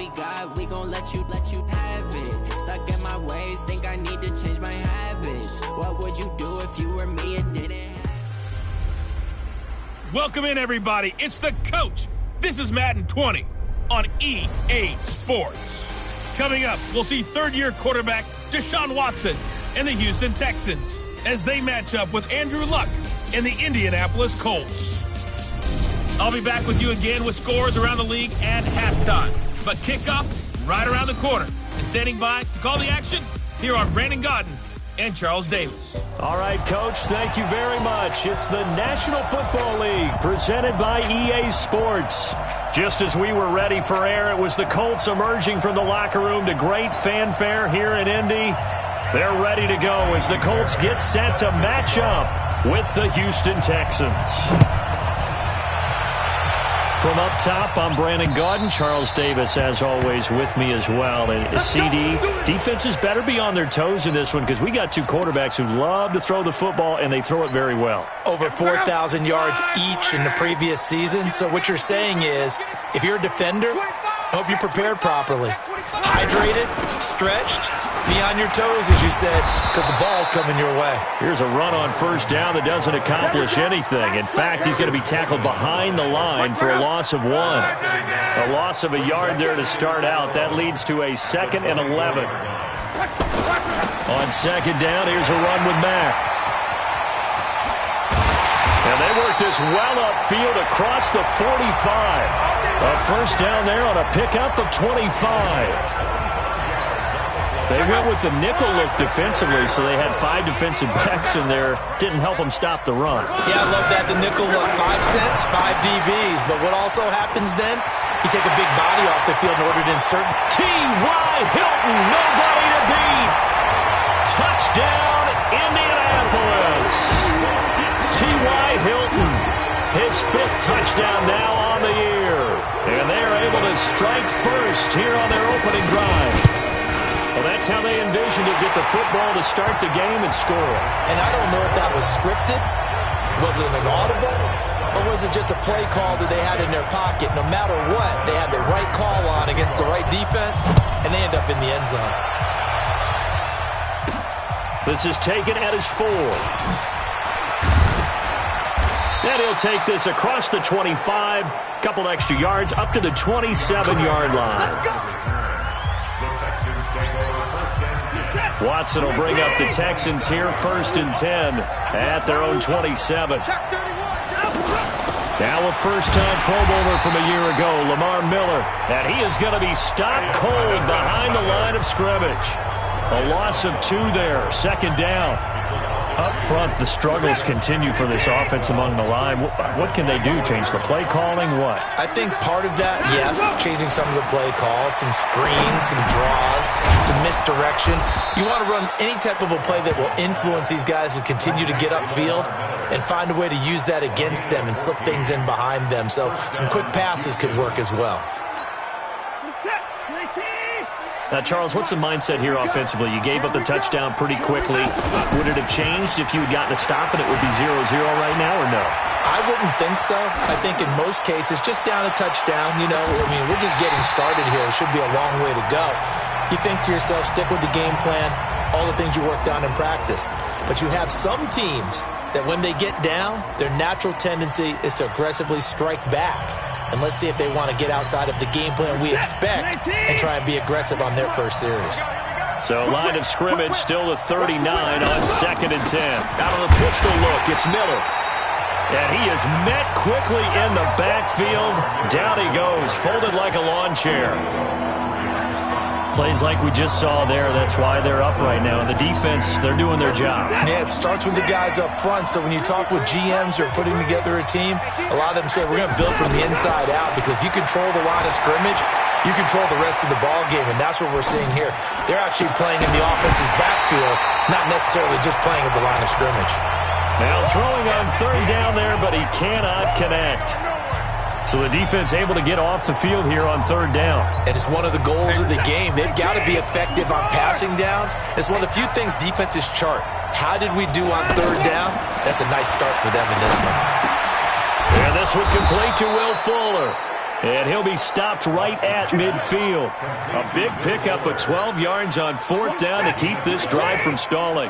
we got, we gon' let you have it. Stuck in my ways, think I need to change my habits. What would you do if you were me and didn't have? Welcome in, everybody. It's the coach. This is Madden 20 on EA Sports. Coming up, we'll see third-year quarterback Deshaun Watson and the Houston Texans as they match up with Andrew Luck and the Indianapolis Colts. I'll be back with you again with scores around the league at halftime. But kickoff right around the corner. And standing by to call the action, here are Brandon Godden and Charles Davis. All right, Coach, thank you very much. It's the National Football League presented by EA Sports. Just as we were ready for air, it was the Colts emerging from the locker room to great fanfare here in Indy. They're ready to go as the Colts get set to match up with the Houston Texans. From up top, I'm Brandon Godden. Charles Davis, as always, with me as well. And CD, defenses better be on their toes in this one because we got two quarterbacks who love to throw the football, and they throw it very well. Over 4,000 yards each in the previous season. So what you're saying is, if you're a defender, hope you're prepared properly. Hydrated, stretched, be on your toes, as you said, because the ball's coming your way. Here's a run on first down that doesn't accomplish anything. In fact, he's going to be tackled behind the line for a loss of 1. A loss of a yard there to start out. That leads to a 2nd and 11. On second down, here's a run with Mack. And they work this well upfield across the 45. A first down there on a pickup of 25. They went with the nickel look defensively, so they had 5 defensive backs in there. Didn't help them stop the run. Yeah, I love that, the nickel look. 5 cents, 5 DBs. But what also happens then, you take a big body off the field in order to insert. T.Y. Hilton, nobody to beat. Touchdown, Indianapolis. T.Y. Hilton, his 5th touchdown now on the year. And they are able to strike first here on their opening drive. Well, that's how they envisioned it, get the football to start the game and score. And I don't know if that was scripted, was it an audible, or was it just a play call that they had in their pocket? No matter what, they had the right call on against the right defense, and they end up in the end zone. This is taken at his 4. And he'll take this across the 25, couple extra yards, up to the 27-yard line. Watson will bring up the Texans here, 1st and 10 at their own 27. Now a first-time Pro Bowler from a year ago, Lamar Miller, and he is going to be stopped cold behind the line of scrimmage. A loss of 2 there, 2nd down. Up front, the struggles continue for this offense among the line. What can they do? Change the play calling? What? I think part of that, yes, changing some of the play calls, some screens, some draws, some misdirection. You want to run any type of a play that will influence these guys to continue to get upfield and find a way to use that against them and slip things in behind them. So some quick passes could work as well. Now, Charles, what's the mindset here offensively? You gave up the touchdown pretty quickly. Would it have changed if you had gotten a stop and it would be 0-0 right now, or no? I wouldn't think so. I think in most cases, just down a touchdown, you know, I mean, we're just getting started here. It should be a long way to go. You think to yourself, stick with the game plan, all the things you worked on in practice. But you have some teams that when they get down, their natural tendency is to aggressively strike back. And let's see if they want to get outside of the game plan we expect and try and be aggressive on their first series. So line of scrimmage still the 39 on 2nd and 10. Out of the pistol look, it's Miller. And he is met quickly in the backfield. Down he goes, folded like a lawn chair. Plays like we just saw there. That's why they're up right now. And the defense, they're doing their job. Yeah, it starts with the guys up front. So when you talk with GMs who are putting together a team, a lot of them say we're going to build from the inside out, because if you control the line of scrimmage, you control the rest of the ball game, and that's what we're seeing here. They're actually playing in the offense's backfield, not necessarily just playing at the line of scrimmage. Now throwing on 3rd down there, but he cannot connect. So the defense able to get off the field here on 3rd down. And it's one of the goals of the game. They've got to be effective on passing downs. It's one of the few things defenses chart. How did we do on 3rd down? That's a nice start for them in this one. And this would complete to Will Fuller. And he'll be stopped right at midfield. A big pickup of 12 yards on 4th down to keep this drive from stalling.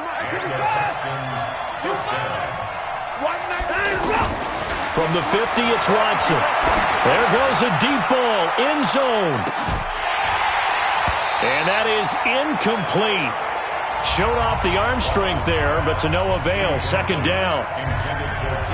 From the 50, it's Watson. There goes a deep ball, end zone. And that is incomplete. Showed off the arm strength there, but to no avail. 2nd down.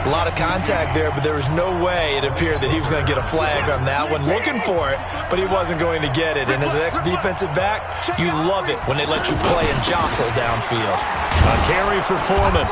A lot of contact there, but there was no way it appeared that he was going to get a flag on that one. Looking for it, but he wasn't going to get it. And as an ex-defensive back, you love it when they let you play and jostle downfield. A carry for Foreman.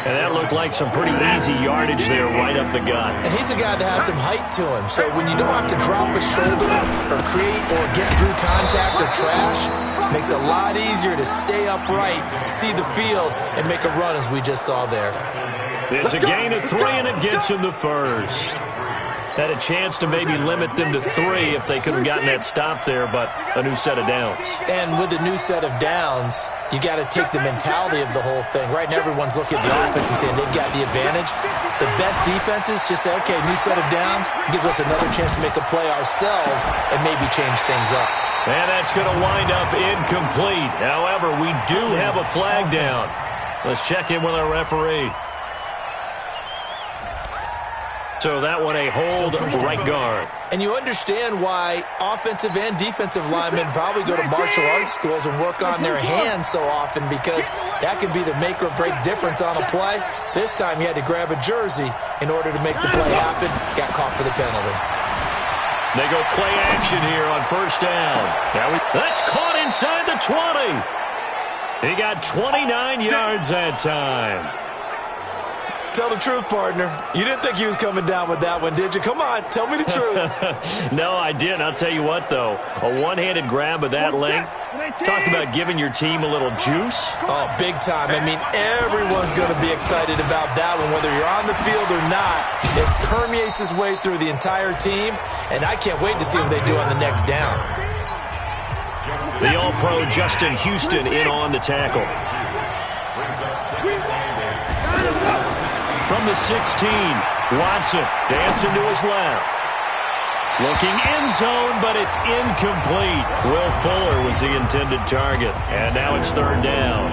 And that looked like some pretty easy yardage there right up the gut. And he's a guy that has some height to him. So when you don't have to drop a shoulder or create or get through contact or trash, makes it a lot easier to stay upright, see the field, and make a run as we just saw there. It's a gain of 3, and it gets him the first. Had a chance to maybe limit them to 3 if they could have gotten that stop there, but a new set of downs. And with a new set of downs, you got to take the mentality of the whole thing. Right now, everyone's looking at the offense and saying they've got the advantage. The best defenses just say, okay, new set of downs, gives us another chance to make a play ourselves and maybe change things up. And that's going to wind up incomplete. However, we do have a flag down. Let's check in with our referee. So that one a hold right guard. And you understand why offensive and defensive linemen probably go to martial arts schools and work on their hands so often, because that could be the make or break difference on a play. This time he had to grab a jersey in order to make the play happen. Got caught for the penalty. They go play action here on 1st down. That's caught inside the 20. He got 29 yards that time. Tell the truth, partner. You didn't think he was coming down with that one, did you? Come on, tell me the truth. No, I didn't. I'll tell you what, though. A one-handed grab of that length. Talk about giving your team a little juice. Oh, big time. I mean, everyone's going to be excited about that one, whether you're on the field or not. It permeates its way through the entire team, and I can't wait to see what they do on the next down. The All-Pro Justin Houston in on the tackle. From the 16, Watson dancing to his left. Looking end zone, but it's incomplete. Will Fuller was the intended target. And now it's 3rd down.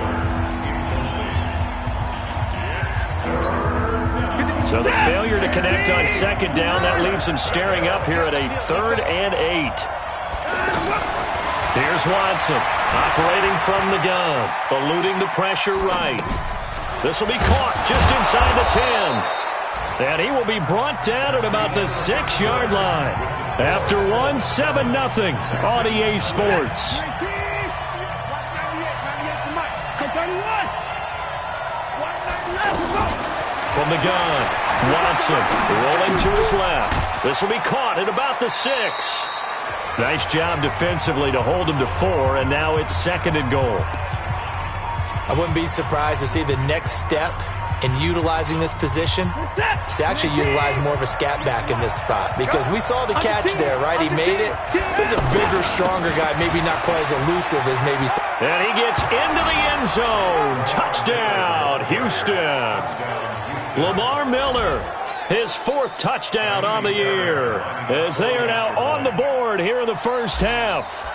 So the failure to connect on 2nd down, that leaves him staring up here at a 3rd and 8. Here's Watson, operating from the gun, eluding the pressure right. This will be caught just inside the 10. And he will be brought down at about the 6-yard line. After 7-0 on EA Sports. From the gun, Watson rolling to his left. This will be caught at about the 6. Nice job defensively to hold him to 4, and now it's 2nd and goal. I wouldn't be surprised to see the next step in utilizing this position is to actually utilize more of a scat back in this spot, because we saw the catch there, right? He made it. He's a bigger, stronger guy, maybe not quite as elusive as maybe some. And he gets into the end zone. Touchdown, Houston. Lamar Miller, his 4th touchdown on the year, as they are now on the board here in the first half.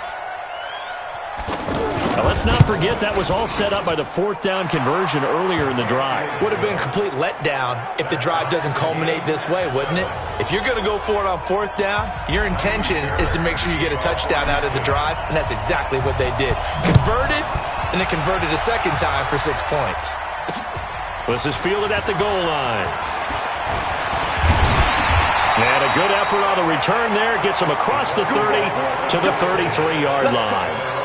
Now, let's not forget that was all set up by the 4th down conversion earlier in the drive. Would have been a complete letdown if the drive doesn't culminate this way, wouldn't it? If you're going to go for it on 4th down, your intention is to make sure you get a touchdown out of the drive, and that's exactly what they did. Converted, and then converted a 2nd time for 6 points. This is fielded at the goal line. And a good effort on the return there gets him across the 30 to the 33-yard line.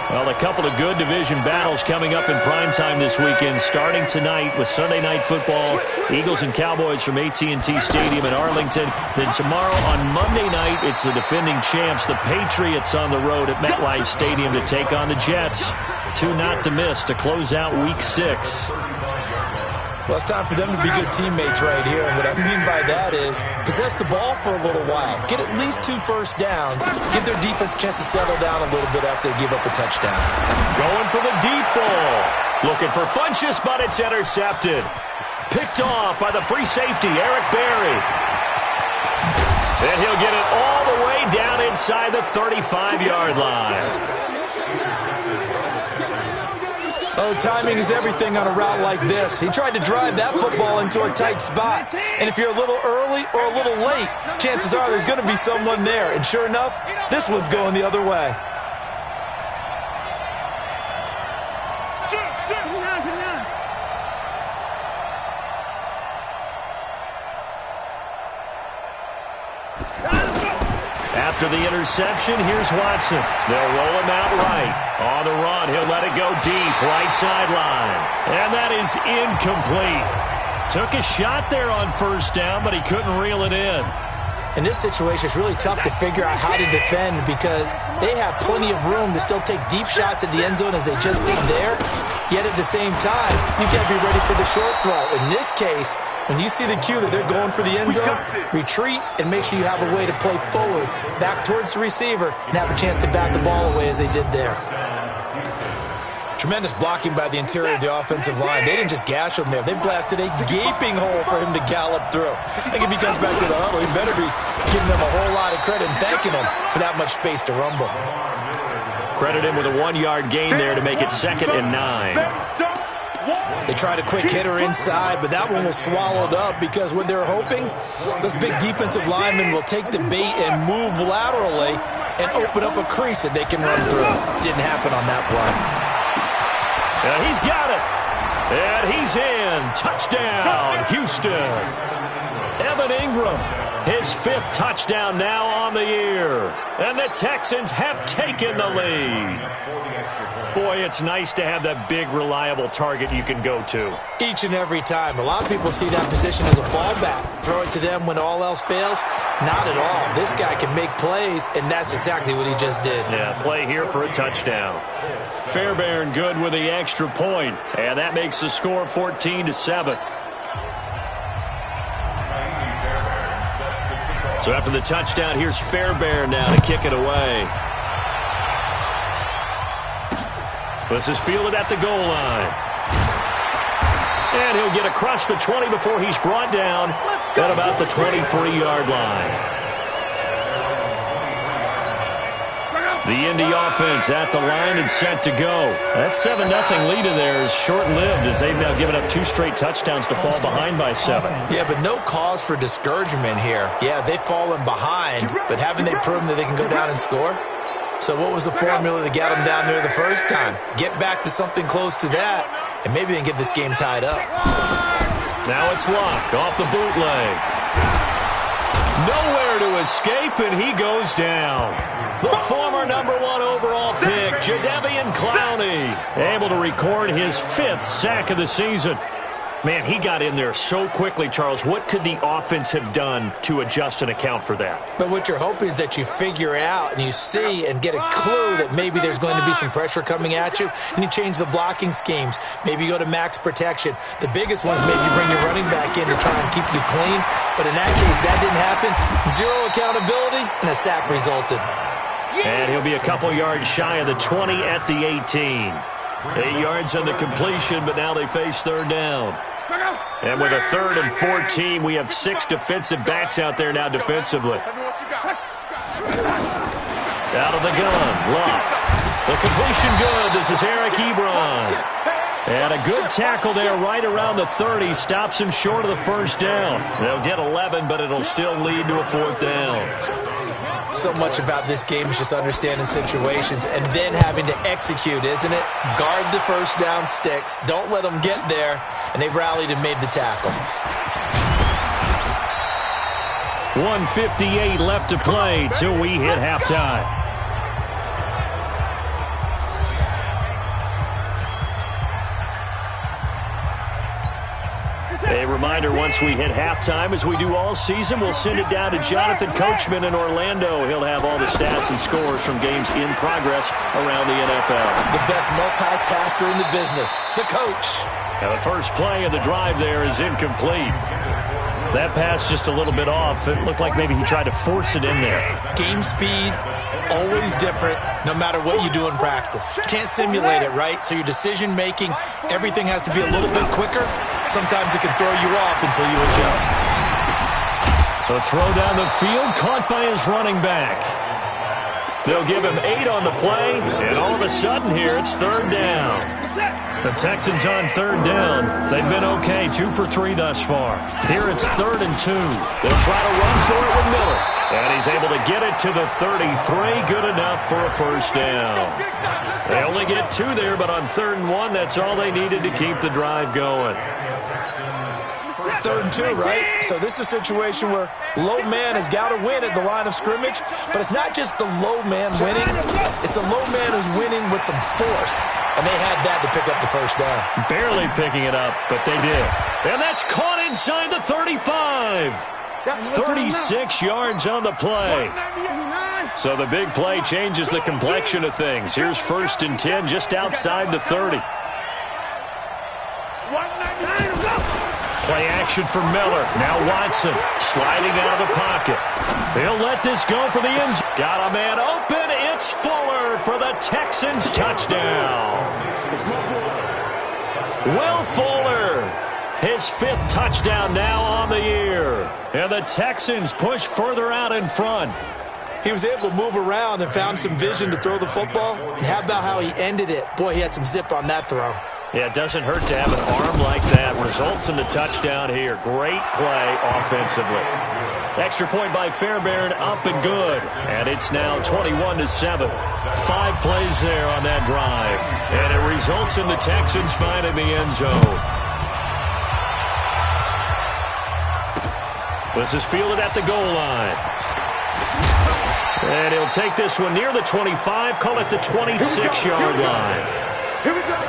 Well, a couple of good division battles coming up in primetime this weekend, starting tonight with Sunday Night Football, Eagles and Cowboys from AT&T Stadium in Arlington. Then tomorrow on Monday night, it's the defending champs, the Patriots, on the road at MetLife Stadium to take on the Jets. 2 not to miss to close out Week 6. Well, it's time for them to be good teammates right here. And what I mean by that is possess the ball for a little while. Get at least 2 first downs. Give their defense a chance to settle down a little bit after they give up a touchdown. Going for the deep ball. Looking for Funchess, but it's intercepted. Picked off by the free safety, Eric Berry. And he'll get it all the way down inside the 35-yard line. Oh, timing is everything on a route like this. He tried to drive that football into a tight spot. And if you're a little early or a little late, chances are there's going to be someone there. And sure enough, this one's going the other way. After the interception, here's Watson. They'll roll him out right. On the run, he'll let it go deep, right sideline. And that is incomplete. Took a shot there on first down, but he couldn't reel it in. In this situation, it's really tough to figure out how to defend because they have plenty of room to still take deep shots at the end zone as they just did there. Yet at the same time, you've got to be ready for the short throw. In this case, when you see the cue that they're going for the end zone, retreat and make sure you have a way to play forward, back towards the receiver, and have a chance to back the ball away as they did there. Tremendous blocking by the interior of the offensive line. They didn't just gash him there. They blasted a gaping hole for him to gallop through. I think if he comes back to the huddle, he better be giving them a whole lot of credit and thanking them for that much space to rumble. Credit him with a 1-yard gain there to make it 2nd and 9. They tried a quick hitter inside, but that one was swallowed up because what they're hoping, those big defensive linemen will take the bait and move laterally and open up a crease that they can run through. Didn't happen on that play. And he's got it. And he's in. Touchdown, Houston. Evan Ingram, his 5th touchdown now on the year. And the Texans have taken the lead. Boy, it's nice to have that big, reliable target you can go to. Each and every time. A lot of people see that position as a fallback. Throw it to them when all else fails. Not at all. This guy can make plays, and that's exactly what he just did. Yeah, play here for a touchdown. Fairbairn good with the extra point, and that makes the score 14-7. So after the touchdown, here's Fairbairn now to kick it away. This is fielded at the goal line. And he'll get across the 20 before he's brought down at about the 23-yard line. The Indy offense at the line and set to go. That 7-0 lead of theirs is short-lived as they've now given up 2 straight touchdowns to fall behind by 7. Yeah, but no cause for discouragement here. Yeah, they've fallen behind, but haven't they proven that they can go down and score? So what was the formula that got them down there the first time? Get back to something close to that, and maybe they can get this game tied up. Now it's Luck off the bootleg. Nowhere to escape, and he goes down. The former #1 overall pick, Jadeveon Clowney, able to record his 5th sack of the season. Man, he got in there so quickly, Charles. What could the offense have done to adjust and account for that? But what you're hoping is that you figure out and you see and get a clue that maybe there's going to be some pressure coming at you, and you change the blocking schemes. Maybe you go to max protection. The biggest ones, maybe you bring your running back in to try and keep you clean. But in that case, that didn't happen. 0 accountability, and a sack resulted. And he'll be a couple yards shy of the 20 at the 18. 8 yards on the completion, but now they face 3rd down. And with a 3rd and 14, we have 6 defensive backs out there now defensively. Out of the gun, Luck. The completion good. This is Eric Ebron. And a good tackle there right around the 30. Stops him short of the first down. They'll get 11, but it'll still lead to a 4th down. So much about this game is just understanding situations and then having to execute, isn't it? Guard the first down sticks. Don't let them get there. And they rallied and made the tackle. 1:58 left to play till we hit halftime. A reminder, once we hit halftime, as we do all season, we'll send it down to Jonathan Coachman in Orlando. He'll have all the stats and scores from games in progress around the NFL. The best multitasker in the business, the coach. Now the first play of the drive there is incomplete. That pass just a little bit off. It looked like maybe he tried to force it in there. Game speed, always different, no matter what you do in practice. Can't simulate it, right? So your decision-making, everything has to be a little bit quicker. Sometimes it can throw you off until you adjust. The throw down the field, caught by his running back. They'll give him 8 on the play, and all of a sudden here, it's third down. The Texans on third down. They've been okay, 2 for 3 thus far. Here it's 3rd and 2. They'll try to run for it with Miller. And he's able to get it to the 33. Good enough for a first down. They only get 2 there, but on 3rd and 1, that's all they needed to keep the drive going. 3rd and 2, right? So this is a situation where low man has got to win at the line of scrimmage, but it's not just the low man winning. It's the low man who's winning with some force, and they had that to pick up the first down. Barely picking it up, but they did. And that's caught inside the 35. 36 yards on the play. So the big play changes the complexion of things. Here's 1st and 10 just outside the 30. Play action for Miller. Now Watson sliding out of the pocket. They'll let this go for the end zone. Got a man open. It's Fuller for the Texans touchdown. Will Fuller, his 5th touchdown now on the year. And the Texans push further out in front. He was able to move around and found some vision to throw the football. And how about how he ended it? Boy, he had some zip on that throw. Yeah, it doesn't hurt to have an arm like that. Results in the touchdown here. Great play offensively. Extra point by Fairbairn, up and good. And it's now 21-7. 5 plays there on that drive. And it results in the Texans finding the end zone. This is fielded at the goal line. And he'll take this one near the 25, call it the 26-yard line. Here we go.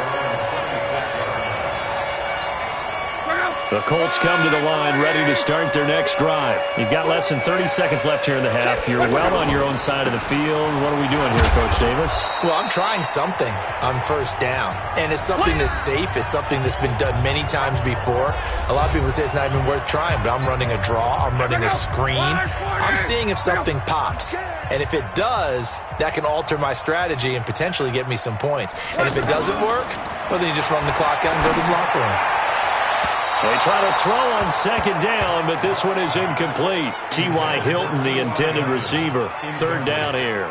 The Colts come to the line ready to start their next drive. You've got less than 30 seconds left here in the half. You're well on your own side of the field. What are we doing here, Coach Davis? Well, I'm trying something on first down. And it's something that's safe. It's something that's been done many times before. A lot of people say it's not even worth trying, but I'm running a draw. I'm running a screen. I'm seeing if something pops. And if it does, that can alter my strategy and potentially get me some points. And if it doesn't work, well, then you just run the clock out and go to the locker room. They try to throw on 2nd down, but this one is incomplete. T.Y. Hilton, the intended receiver. 3rd down here.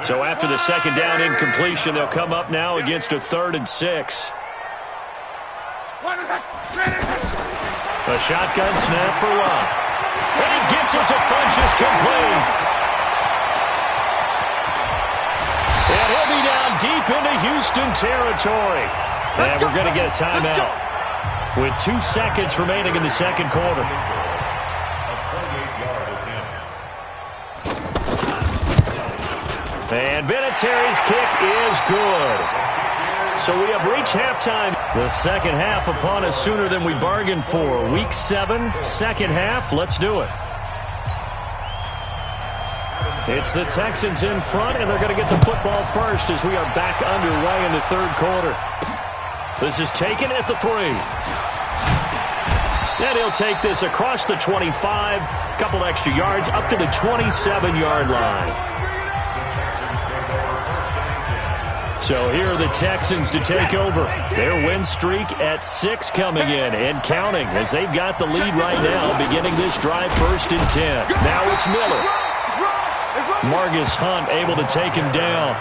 So after the 2nd down incompletion, they'll come up now against a 3rd and 6. A shotgun snap for Love. And he gets it to Funchess complete. And he'll be down deep into Houston territory. And we're going to get a timeout with 2 seconds remaining in the 2nd quarter. And Vinatieri's kick is good. So we have reached halftime. The 2nd half upon us sooner than we bargained for. Week 7, 2nd half. Let's do it. It's the Texans in front, and they're going to get the football first as we are back underway in the 3rd quarter. This is taken at the 3. And he'll take this across the 25, a couple extra yards, up to the 27-yard line. So here are the Texans to take over. Their win streak at 6 coming in and counting as they've got the lead right now, beginning this drive 1st and 10. Now it's Miller. Margus Hunt able to take him down.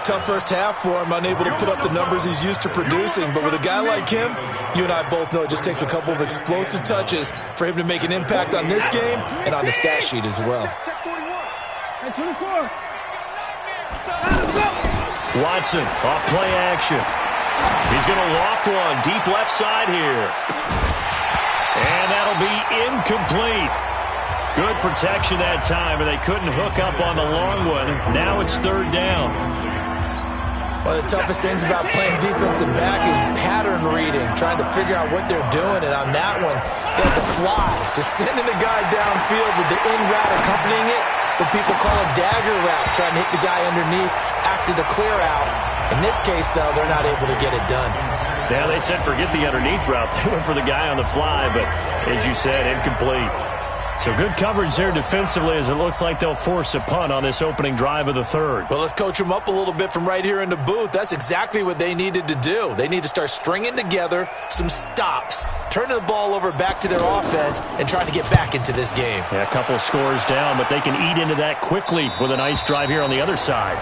Tough first half for him, unable to put up the numbers he's used to producing. But with a guy like him, you and I both know it just takes a couple of explosive touches for him to make an impact on this game and on the stat sheet as well. Watson off play action. He's going to loft one deep left side here. And that'll be incomplete. Good protection that time, and they couldn't hook up on the long one. Now it's 3rd down. One of the toughest things about playing defensive back is pattern reading, trying to figure out what they're doing. And on that one, they had to fly, just sending the guy downfield with the in route accompanying it, what people call a dagger route, trying to hit the guy underneath after the clear out. In this case, though, they're not able to get it done. Yeah, they said forget the underneath route. They went for the guy on the fly, but as you said, incomplete. So good coverage there defensively as it looks like they'll force a punt on this opening drive of the third. Well, let's coach them up a little bit from right here in the booth. That's exactly what they needed to do. They need to start stringing together some stops, turning the ball over back to their offense, and trying to get back into this game. Yeah, a couple scores down, but they can eat into that quickly with a nice drive here on the other side.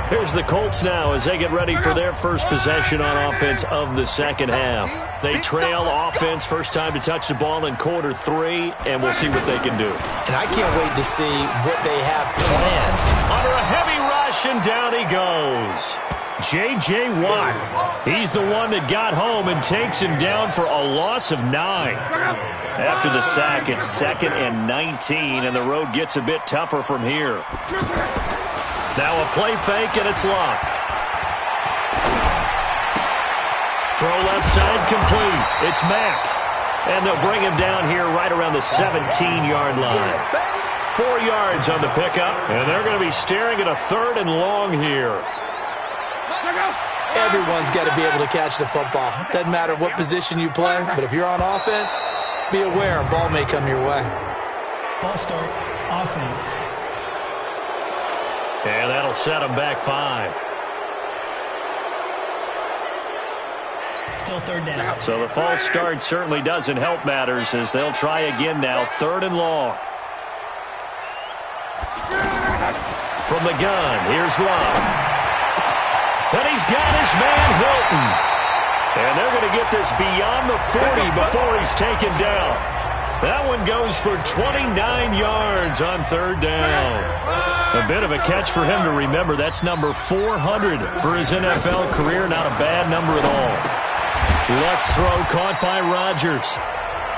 Here's the Colts now as they get ready for their first possession on offense of the second half. They trail offense first time to touch the ball in quarter 3, and we'll see what they can do. And I can't wait to see what they have planned. Under a heavy rush, and down he goes. J.J. Watt. He's the one that got home and takes him down for a loss of 9. After the sack, it's 2nd and 19, and the road gets a bit tougher from here. Now a play fake, and it's Luck. Throw left side complete. It's Mack. And they'll bring him down here right around the 17-yard line. 4 yards on the pickup, and they're going to be staring at a 3rd and long here. Everyone's got to be able to catch the football. Doesn't matter what position you play, but if you're on offense, be aware a ball may come your way. False start, offense. And that'll set them back 5. Still 3rd down. So the false start certainly doesn't help matters as they'll try again now, 3rd and long. From the gun, here's Love. And he's got his man Hilton. And they're going to get this beyond the 40 before he's taken down. That one goes for 29 yards on 3rd down. A bit of a catch for him to remember. That's number 400 for his NFL career. Not a bad number at all. Let's throw caught by Rodgers.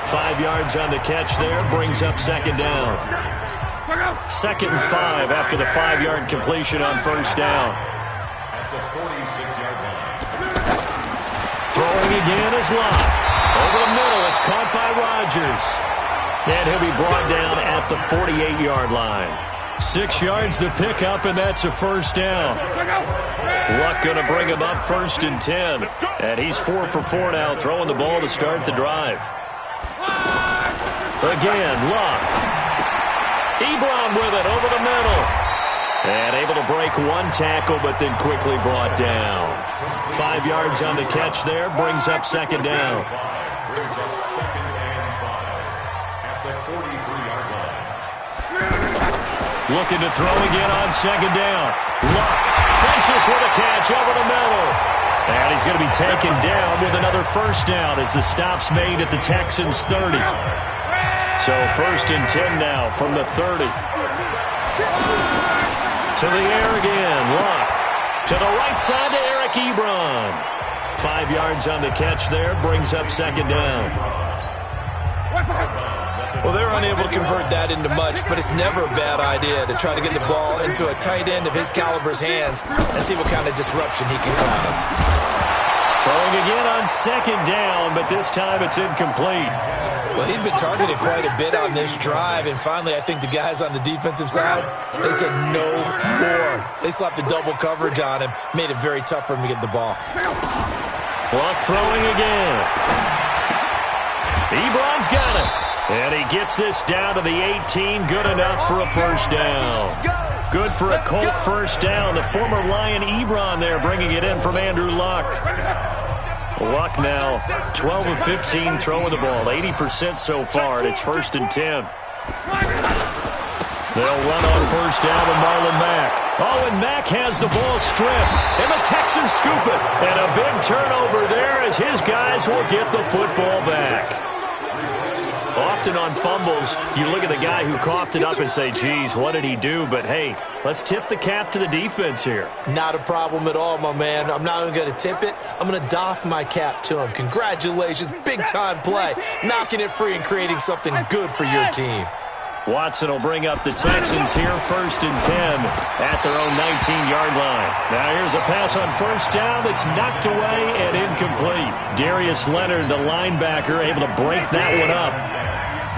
5 yards on the catch there. Brings up 2nd down. 2nd and 5 after the 5-yard completion on 1st down. Throwing again is Locke. Over the middle, it's caught by Rodgers. And he'll be brought down at the 48-yard line. 6 yards the pickup, and that's a 1st down. Luck going to bring him up 1st and 10. And he's 4 for 4 now, throwing the ball to start the drive. Again, Luck. Ebron with it over the middle. And able to break 1 tackle, but then quickly brought down. 5 yards on the catch there, brings up 2nd down. Looking to throw again on 2nd down. Luck fences with a catch over the middle. And he's going to be taken down with another 1st down as the stop's made at the Texans' 30. So 1st and 10 now from the 30. To the air again, Luck. To the right side to Eric Ebron. 5 yards on the catch there, brings up 2nd down. Well, they're unable to convert that into much, but it's never a bad idea to try to get the ball into a tight end of his caliber's hands and see what kind of disruption he can cause. Throwing again on 2nd down, but this time it's incomplete. Well, he'd been targeted quite a bit on this drive, and finally I think the guys on the defensive side, they said no more. They slapped the double coverage on him, made it very tough for him to get the ball. Luck throwing again. Ebron's got it. And he gets this down to the 18. Good enough for a 1st down. Good for a Colt 1st down. The former Lion Ebron there bringing it in from Andrew Luck. Luck now 12 of 15 throwing the ball. 80% so far, and it's 1st and 10. They'll run on 1st down with Marlon Mack. Oh, and Mack has the ball stripped. And the Texans scoop it. And a big turnover there as his guys will get the football back. Often on fumbles, you look at the guy who coughed it up and say, geez, what did he do? But, hey, let's tip the cap to the defense here. Not a problem at all, my man. I'm not even going to tip it. I'm going to doff my cap to him. Congratulations. Big-time play. Knocking it free and creating something good for your team. Watson will bring up the Texans here 1st and 10 at their own 19-yard line. Now here's a pass on 1st down that's knocked away and incomplete. Darius Leonard, the linebacker, able to break that one up.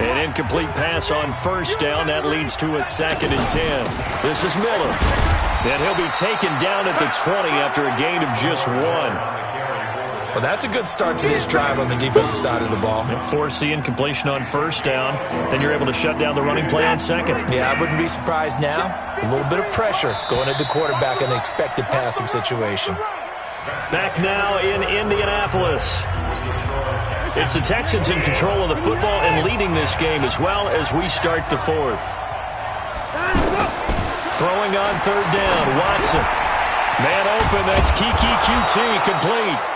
An incomplete pass on 1st down. That leads to a 2nd and 10. This is Miller. And he'll be taken down at the 20 after a gain of just 1. Well, that's a good start to this drive on the defensive side of the ball. Forcing incompletion on first down. Then you're able to shut down the running play on second. Yeah, I wouldn't be surprised now. A little bit of pressure going at the quarterback in the expected passing situation. Back now in Indianapolis. It's the Texans in control of the football and leading this game as well as we start the fourth. Throwing on third down, Watson. Man open, that's Kiki QT, complete.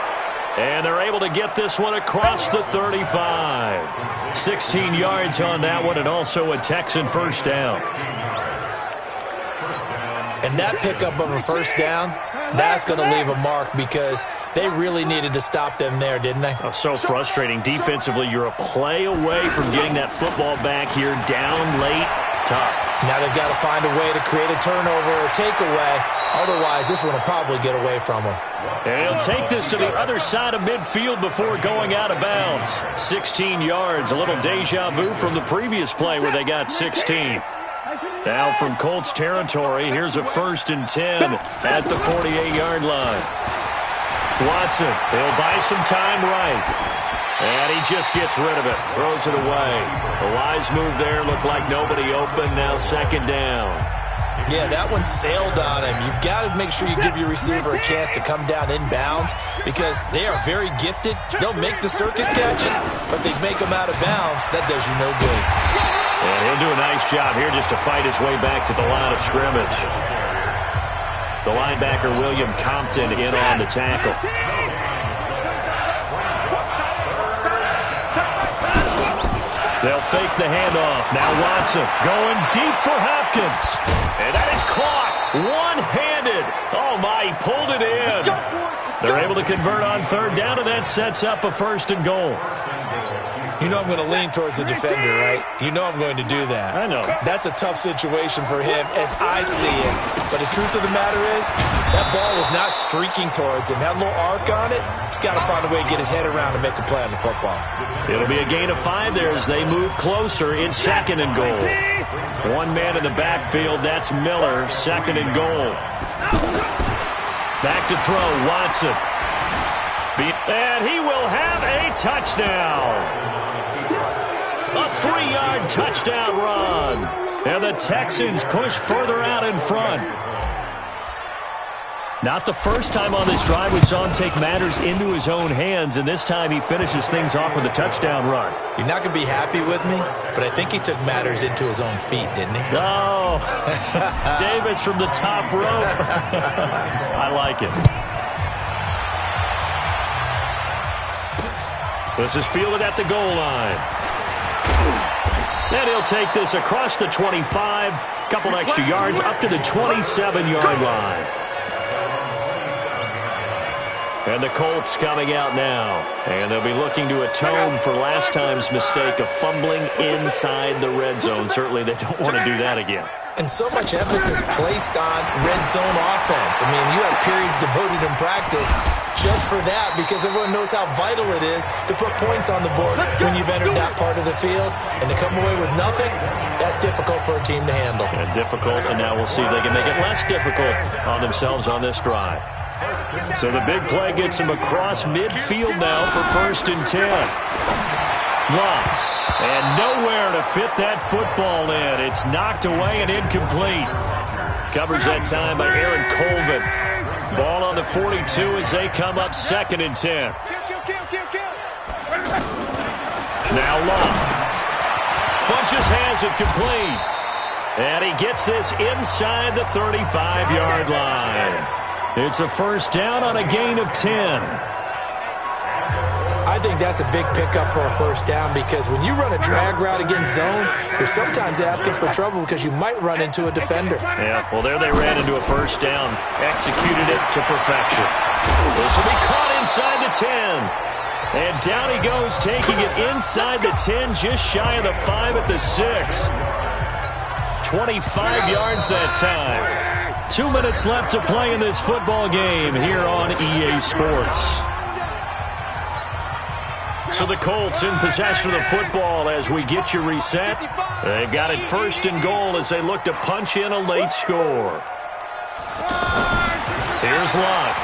And they're able to get this one across the 35. 16 yards on that one, and also a Texan first down. And that pickup of a first down, that's going to leave a mark because they really needed to stop them there, didn't they? Oh, so frustrating. Defensively, you're a play away from getting that football back here, down late, tough. Now they've got to find a way to create a turnover or takeaway. Otherwise, this one will probably get away from them. And he'll take this to the other side of midfield before going out of bounds. 16 yards, a little deja vu from the previous play where they got 16. Now from Colts territory, here's a 1st and 10 at the 48-yard line. Watson, he'll buy some time right. And he just gets rid of it, throws it away. A wise move there, looked like nobody open, now second down. Yeah, that one sailed on him. You've got to make sure you give your receiver a chance to come down inbounds because they are very gifted. They'll make the circus catches, but they make them out of bounds. That does you no good. And he'll do a nice job here just to fight his way back to the line of scrimmage. The linebacker, William Compton, in on the tackle. They'll fake the handoff. Now Watson going deep for Hopkins. And that is caught one-handed. Oh, my, he pulled it in. They're able to convert on third down, and that sets up a 1st and goal. You know I'm going to lean towards the defender, right? You know I'm going to do that. I know. That's a tough situation for him as I see it. But the truth of the matter is, that ball was not streaking towards him. Had a little arc on it. He's got to find a way to get his head around and make a play on the football. It'll be a gain of 5 there as they move closer. It's 2nd and goal. One man in the backfield. That's Miller. 2nd and goal. Back to throw. Watson. And he will have a touchdown. A 3-yard touchdown run. And the Texans push further out in front. Not the first time on this drive we saw him take matters into his own hands, and this time he finishes things off with a touchdown run. You're not going to be happy with me, but I think he took matters into his own feet, didn't he? Oh, Davis from the top rope. I like it. This is fielded at the goal line. And he'll take this across the 25, couple extra yards up to the 27-yard line. And the Colts coming out now. And they'll be looking to atone for last time's mistake of fumbling inside the red zone. Certainly they don't want to do that again. And so much emphasis placed on red zone offense. I mean, you have periods devoted in practice just for that because everyone knows how vital it is to put points on the board when you've entered that part of the field. And to come away with nothing, that's difficult for a team to handle. And difficult, and now we'll see if they can make it less difficult on themselves on this drive. So the big play gets him across midfield now for 1st and 10. Long. And nowhere to fit that football in. It's knocked away and incomplete. Covers that time by Aaron Colvin. Ball on the 42 as they come up 2nd and 10. Now Long. Funches has it complete. And he gets this inside the 35-yard line. It's a 1st down on a gain of 10. I think that's a big pickup for a 1st down because when you run a drag route against zone, you're sometimes asking for trouble because you might run into a defender. Yeah, well, there they ran into a 1st down. Executed it to perfection. This will be caught inside the 10. And down he goes, taking it inside the 10, just shy of the 5 at the 6. 25 yards that time. 2 minutes left to play in this football game here on EA Sports. So the Colts in possession of the football as we get you reset. They've got it 1st and goal as they look to punch in a late score. Here's Luck.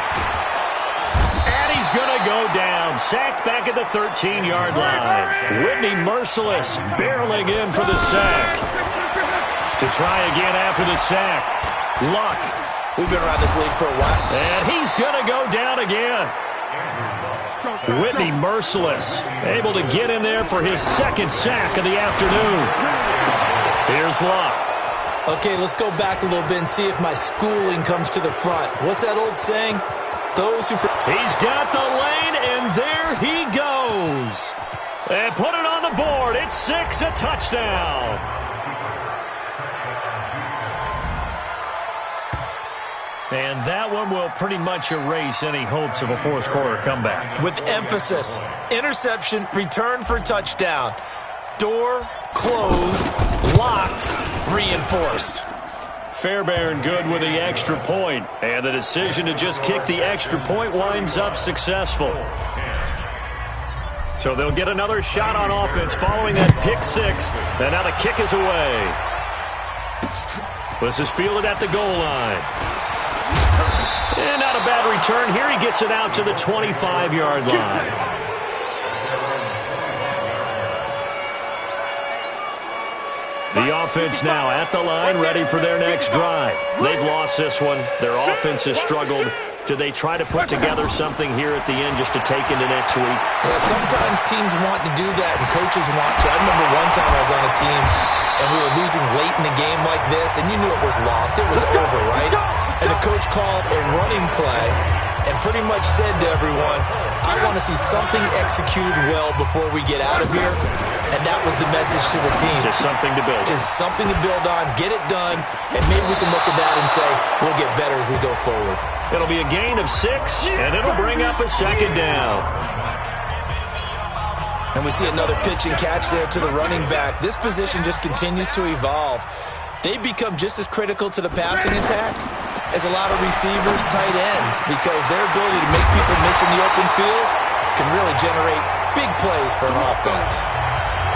And he's going to go down. Sacked back at the 13-yard line. Whitney Merciless barreling in for the sack. To try again after the sack. Luck. We've been around this league for a while. And he's going to go down again. Whitney Merciless able to get in there for his second sack of the afternoon. Here's Luck. Okay, let's go back a little bit and see if my schooling comes to the front. What's that old saying? Those who... He's got the lane, and there he goes. And put it on the board. It's 6, a touchdown. And that one will pretty much erase any hopes of a fourth quarter comeback. With emphasis. Interception, return for touchdown. Door closed, locked, reinforced. Fairbairn good with the extra point, and the decision to just kick the extra point winds up successful. So they'll get another shot on offense following that pick six, and now the kick is away. This is fielded at the goal line. And not a bad return here. He gets it out to the 25-yard line. The offense now at the line, ready for their next drive. They've lost this one. Their offense has struggled. Do they try to put together something here at the end just to take into next week? Yeah, sometimes teams want to do that, and coaches want to. I remember one time I was on a team, and we were losing late in the game like this, and you knew it was lost. It was over, right? And the coach called a running play and pretty much said to everyone, I want to see something executed well before we get out of here. And that was the message to the team. Just something to build. Just something to build on, get it done, and maybe we can look at that and say, we'll get better as we go forward. It'll be a gain of 6, and it'll bring up a second down. And we see another pitch and catch there to the running back. This position just continues to evolve. They become just as critical to the passing attack as a lot of receivers, tight ends, because their ability to make people miss in the open field can really generate big plays for an offense.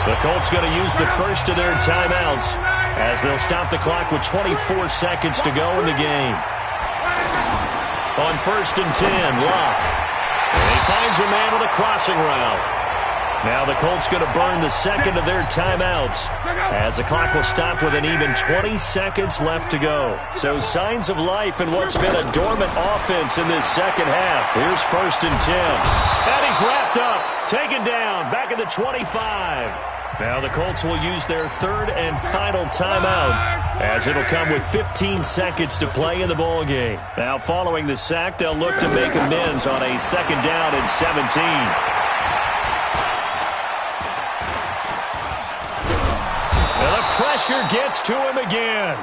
The Colts going to use the first of their timeouts as they'll stop the clock with 24 seconds to go in the game. On 1st and 10, Luck. And he finds a man with a crossing route. Now the Colts going to burn the second of their timeouts as the clock will stop with an even 20 seconds left to go. So signs of life in what's been a dormant offense in this second half. Here's 1st and 10. And he's wrapped up, taken down, back at the 25. Now the Colts will use their third and final timeout as it'll come with 15 seconds to play in the ball game. Now following the sack, they'll look to make amends on a 2nd down and 17. Pressure gets to him again.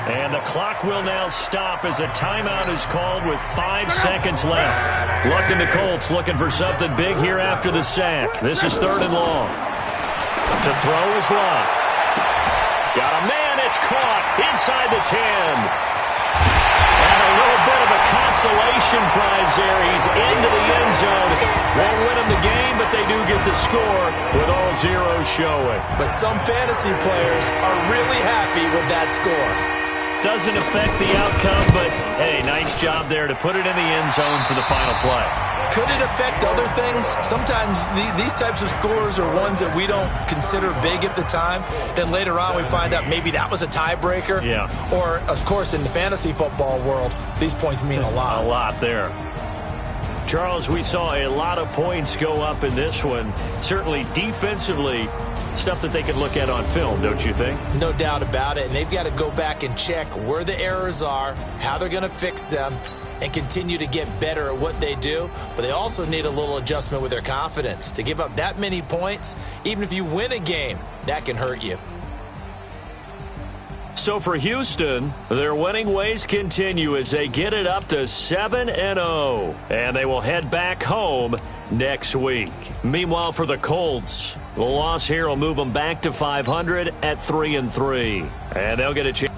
And the clock will now stop as a timeout is called with 5 seconds left. Luck and the Colts looking for something big here after the sack. This is 3rd and long. To throw is Luck. Got a man, it's caught inside the 10. And a little bit of a consolation prize there. He's into the end zone. Won't win him the game, but they do get the score with all zeros showing. But some fantasy players are really happy with that score. Doesn't affect the outcome, but, hey, nice job there to put it in the end zone for the final play. Could it affect other things? Sometimes these types of scores are ones that we don't consider big at the time. Then later on we find out maybe that was a tiebreaker. Yeah. Or, of course, in the fantasy football world, these points mean a lot. A lot there. Charles, we saw a lot of points go up in this one. Certainly defensively, stuff that they can look at on film, don't you think? No doubt about it. And they've got to go back and check where the errors are, how they're going to fix them, and continue to get better at what they do. But they also need a little adjustment with their confidence. To give up that many points, even if you win a game, that can hurt you. So for Houston, their winning ways continue as they get it up to 7-0. And they will head back home next week. Meanwhile, for the Colts, the loss here will move them back to 500 at 3-3. And they'll get a chance.